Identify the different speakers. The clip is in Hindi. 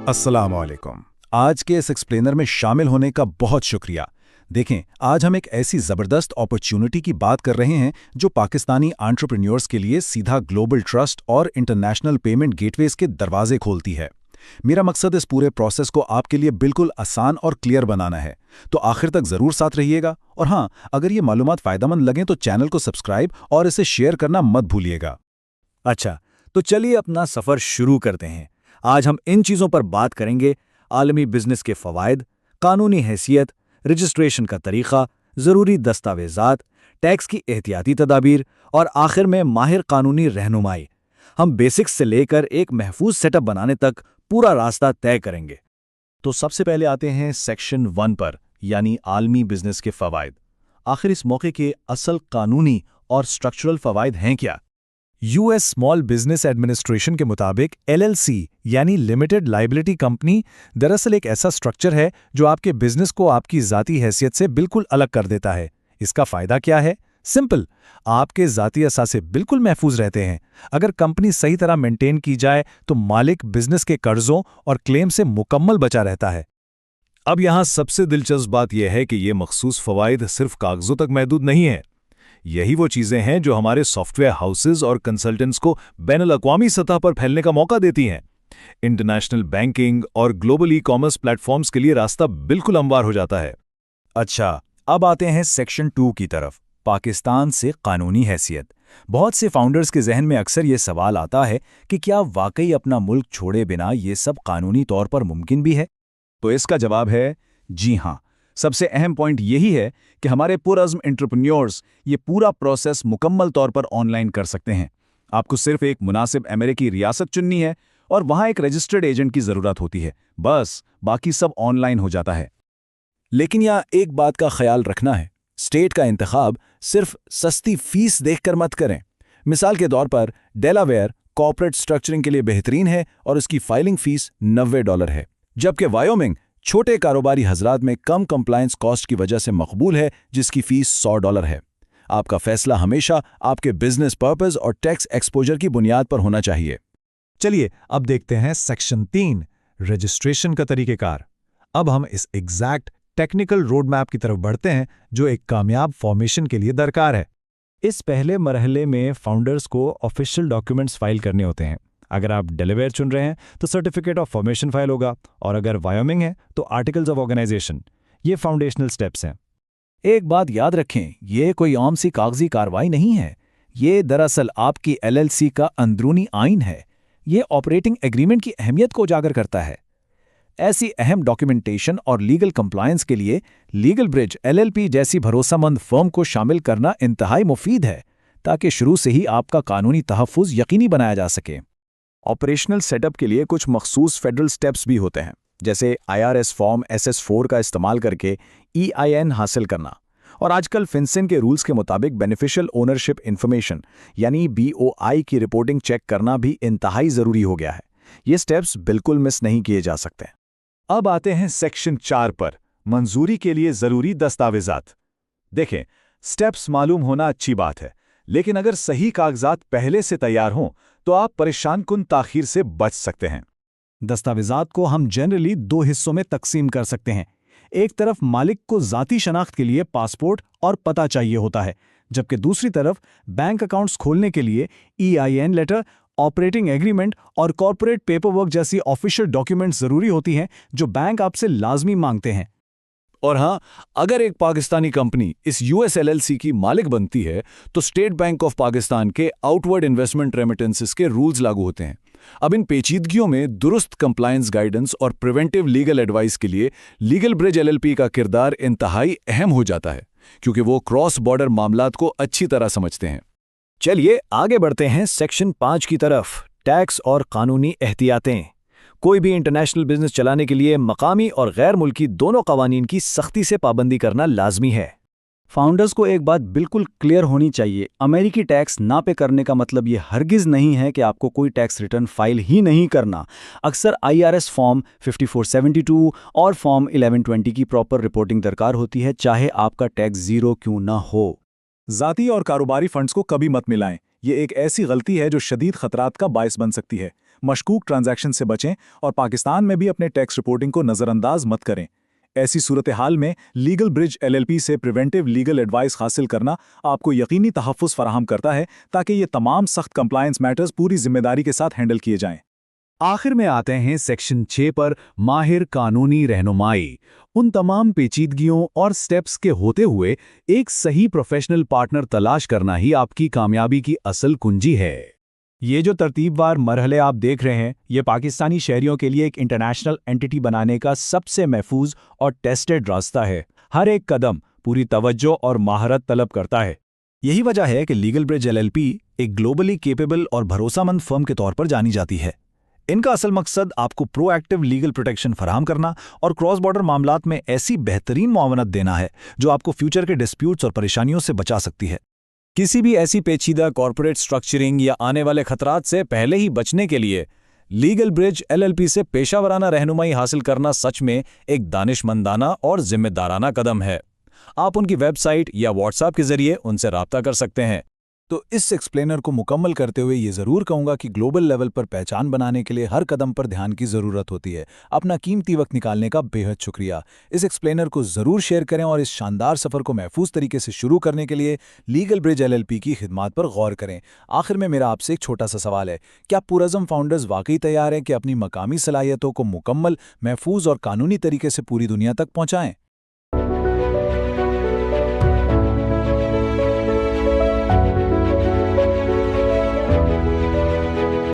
Speaker 1: अस्सलाम वालेकुम। आज के इस एक्सप्लेनर में शामिल होने का बहुत शुक्रिया। देखें, आज हम एक ऐसी ज़बरदस्त अपॉर्चुनिटी की बात कर रहे हैं जो पाकिस्तानी एंटरप्रेन्योर्स के लिए सीधा ग्लोबल ट्रस्ट और इंटरनेशनल पेमेंट गेटवेज के दरवाजे खोलती है। मेरा मकसद इस पूरे प्रोसेस को आपके लिए बिल्कुल आसान और क्लियर बनाना है, तो आखिर तक ज़रूर साथ रहिएगा। और हाँ, अगर ये मालूमात फ़ायदेमंद लगें तो चैनल को सब्सक्राइब और इसे शेयर करना मत भूलिएगा।
Speaker 2: अच्छा, तो चलिए अपना सफ़र शुरू करते हैं। आज हम इन चीज़ों पर बात करेंगे: आलमी बिजनेस के फ़वाइद, कानूनी हैसियत, रजिस्ट्रेशन का तरीक़ा, ज़रूरी दस्तावेज़ात, टैक्स की एहतियाती तदाबीर और आखिर में माहिर कानूनी रहनुमाई। हम बेसिक्स से लेकर एक महफूज सेटअप बनाने तक पूरा रास्ता तय करेंगे।
Speaker 1: तो सबसे पहले आते हैं सेक्शन 1 पर, यानी आलमी बिजनेस के फ़वाइद। आखिर इस मौके के असल कानूनी और स्ट्रक्चरल फ़वाइद हैं क्या? यूएस स्मॉल बिजनेस एडमिनिस्ट्रेशन के मुताबिक LLC यानी लिमिटेड लाइबिलिटी कंपनी दरअसल एक ऐसा स्ट्रक्चर है जो आपके बिजनेस को आपकी ज़ाती हैसियत से बिल्कुल अलग कर देता है। इसका फ़ायदा क्या है? सिंपल, आपके ज़ाती असासे बिल्कुल महफूज रहते हैं। अगर कंपनी सही तरह मेंटेन की जाए तो मालिक बिजनेस के कर्जों और क्लेम से मुकम्मल बचा रहता है। अब यहाँ सबसे दिलचस्प बात यह है कि ये मखसूस फ़वाइद सिर्फ कागज़ों तक महदूद नहीं है। यही वो चीज़ें हैं जो हमारे सॉफ्टवेयर हाउसेज और कंसल्टेंट्स को बैनुल-अक़वामी सतह पर फैलने का मौका देती हैं। इंटरनेशनल बैंकिंग और ग्लोबल ई-कॉमर्स प्लेटफॉर्म्स के लिए रास्ता बिल्कुल हमवार हो जाता है। अच्छा, अब आते हैं सेक्शन 2 की तरफ, पाकिस्तान से कानूनी हैसियत। बहुत से फाउंडर्स के जहन में अक्सर ये सवाल आता है कि क्या वाकई अपना मुल्क छोड़े बिना ये सब कानूनी तौर पर मुमकिन भी है? तो इसका जवाब है जी हाँ। सबसे अहम पॉइंट यही है कि हमारे पुरअज़्म एंटरप्रेन्योर्स ये पूरा प्रोसेस मुकम्मल तौर पर ऑनलाइन कर सकते हैं। आपको सिर्फ एक मुनासिब अमेरिकी रियासत चुननी है और वहाँ एक रजिस्टर्ड एजेंट की ज़रूरत होती है। बस बाकी सब ऑनलाइन हो जाता है। लेकिन यहाँ एक बात का ख्याल रखना है, स्टेट का इंतखाब सिर्फ सस्ती फीस देखकर मत करें। मिसाल के तौर पर डेलावेयर कॉर्पोरेट स्ट्रक्चरिंग के लिए बेहतरीन है और उसकी फाइलिंग फीस $90 है, जबकि वायोमिंग छोटे कारोबारी हजरात में कम कंप्लायंस कॉस्ट की वजह से मकबूल है, जिसकी फीस $100 है। आपका फैसला हमेशा आपके बिजनेस पर्पस और टैक्स एक्सपोजर की बुनियाद पर होना चाहिए।
Speaker 3: चलिए अब देखते हैं सेक्शन 3, रजिस्ट्रेशन का तरीक़ेकार। अब हम इस एग्जैक्ट टेक्निकल रोड मैप की तरफ बढ़ते हैं जो एक कामयाब फॉर्मेशन के लिए दरकार है। इस पहले मरहले में फाउंडर्स को ऑफिशियल डॉक्यूमेंट्स फाइल करने होते हैं। अगर आप डेलावेयर चुन रहे हैं तो सर्टिफिकेट ऑफ फॉर्मेशन फाइल होगा, और अगर वायोमिंग है तो आर्टिकल्स ऑफ ऑर्गेनाइजेशन। ये फाउंडेशनल स्टेप्स हैं।
Speaker 1: एक बात याद रखें, ये कोई आम सी कागजी कार्रवाई नहीं है। ये दरअसल आपकी LLC का अंदरूनी आइन है। ये ऑपरेटिंग एग्रीमेंट की अहमियत को उजागर करता है। ऐसी अहम डॉक्यूमेंटेशन और लीगल कंप्लायंस के लिए लीगल ब्रिज LLP जैसी भरोसेमंद फर्म को शामिल करना इंतहाई मुफीद है, ताकि शुरू से ही आपका कानूनी तहफ़्फ़ुज़ यकीनी बनाया जा सके। ऑपरेशनल सेटअप के लिए कुछ मखसूस फेडरल स्टेप्स भी होते हैं, जैसे IRS फॉर्म SS4 का इस्तेमाल करके EIN हासिल करना, और आजकल फिनसिन के रूल्स के मुताबिक बेनिफिशियल ओनरशिप इंफॉर्मेशन यानी BOI की रिपोर्टिंग चेक करना भी इंतहाई ज़रूरी हो गया है। ये स्टेप्स बिल्कुल मिस नहीं किए जा सकते। अब आते हैं सेक्शन 4 पर, मंजूरी के लिए ज़रूरी दस्तावेज़ात। देखें, स्टेप्स मालूम होना अच्छी बात है, लेकिन अगर सही कागजात पहले से तैयार हों तो आप परेशान कुन ताखीर से बच सकते हैं।
Speaker 3: दस्तावेज़ात को हम जनरली 2 हिस्सों में तकसीम कर सकते हैं। एक तरफ मालिक को ज़ाती शनाख्त के लिए पासपोर्ट और पता चाहिए होता है, जबकि दूसरी तरफ बैंक अकाउंट्स खोलने के लिए EIN लेटर, ऑपरेटिंग एग्रीमेंट और कॉर्पोरेट पेपरवर्क जैसी ऑफिशियल डॉक्यूमेंट्स ज़रूरी होती हैं जो बैंक आपसे लाजमी मांगते हैं।
Speaker 1: और हाँ, अगर एक पाकिस्तानी कंपनी इस US LLC की मालिक बनती है तो स्टेट बैंक ऑफ पाकिस्तान के आउटवर्ड इन्वेस्टमेंट रेमिटेंसेस के रूल्स लागू होते हैं। अब इन पेचीदगियों में दुरुस्त कंप्लायंस गाइडेंस और प्रिवेंटिव लीगल एडवाइस के लिए लीगल ब्रिज LLP का किरदार इंतहाई अहम हो जाता है, क्योंकि वो क्रॉस बॉर्डर मामलात को अच्छी तरह समझते हैं।
Speaker 2: चलिए आगे बढ़ते हैं सेक्शन 5 की तरफ, टैक्स और कानूनी एहतियातें। कोई भी इंटरनेशनल बिजनेस चलाने के लिए मकामी और गैर मुल्की दोनों कवानीन की सख्ती से पाबंदी करना लाजमी है।
Speaker 4: फाउंडर्स को एक बात बिल्कुल क्लियर होनी चाहिए, अमेरिकी टैक्स ना पे करने का मतलब ये हरगिज़ नहीं है कि आपको कोई टैक्स रिटर्न फाइल ही नहीं करना। अक्सर IRS फॉर्म 5472 और फॉर्म 1120 की प्रॉपर रिपोर्टिंग दरकार होती है, चाहे आपका टैक्स ज़ीरो क्यों ना हो।
Speaker 1: ज़ाती और कारोबारी फंड्स को कभी मत मिलाएं। ये एक ऐसी गलती है जो शदीद खतरात का बायस बन सकती है।
Speaker 3: मशकूक ट्रांजैक्शन से बचें और पाकिस्तान में भी अपने टैक्स रिपोर्टिंग को नज़रअंदाज मत करें। ऐसी सूरत हाल में लीगल ब्रिज LLP से प्रिवेंटिव लीगल एडवाइस हासिल करना आपको यकीनी तहफ़्फ़ुज़ फराहम करता है ताकि ये तमाम सख्त कंप्लायंस मैटर्स पूरी जिम्मेदारी के साथ हैंडल किए जाएं।
Speaker 2: आखिर में आते हैं सेक्शन 6 पर, माहिर कानूनी रहनुमाई। उन तमाम पेचीदगियों और स्टेप्स के होते हुए एक सही प्रोफेशनल पार्टनर तलाश करना ही आपकी कामयाबी की असल कुंजी है।
Speaker 4: ये जो तरतीबवार मरहले आप देख रहे हैं, ये पाकिस्तानी शहरियों के लिए एक इंटरनेशनल एंटिटी बनाने का सबसे महफूज और टेस्टेड रास्ता है। हर एक कदम पूरी तवज्जो और महारत तलब करता है। यही वजह है कि लीगल ब्रिज LLP एक ग्लोबली केपेबल और भरोसामंद फर्म के तौर पर जानी जाती है। इनका असल मकसद आपको प्रोएक्टिव लीगल प्रोटेक्शन फराहम करना और क्रॉस बॉर्डर मामलात में ऐसी बेहतरीन मुआवनत देना है जो आपको फ्यूचर के डिस्प्यूट्स और परेशानियों से बचा सकती है। किसी भी ऐसी पेचीदा कॉर्पोरेट स्ट्रक्चरिंग या आने वाले खतरात से पहले ही बचने के लिए लीगल ब्रिज LLP से पेशावराना रहनुमाई हासिल करना सच में एक दानिशमंदाना और जिम्मेदाराना कदम है। आप उनकी वेबसाइट या व्हाट्सएप के जरिए उनसे राब्ता कर सकते हैं।
Speaker 3: तो इस एक्सप्लेनर को मुकम्मल करते हुए ये ज़रूर कहूँगा कि ग्लोबल लेवल पर पहचान बनाने के लिए हर कदम पर ध्यान की ज़रूरत होती है। अपना कीमती वक्त निकालने का बेहद शुक्रिया। इस एक्सप्लेनर को ज़रूर शेयर करें और इस शानदार सफ़र को महफूज तरीके से शुरू करने के लिए लीगल ब्रिज LLP की खिदमात पर गौर करें। आखिर में मेरा आपसे एक छोटा सा सवाल है, क्या पुरज़म फाउंडर्स वाकई तैयार हैं कि अपनी मकामी सलाहियतों को मुकम्मल, महफूज और कानूनी तरीके से पूरी दुनिया तक पहुँचाएँ?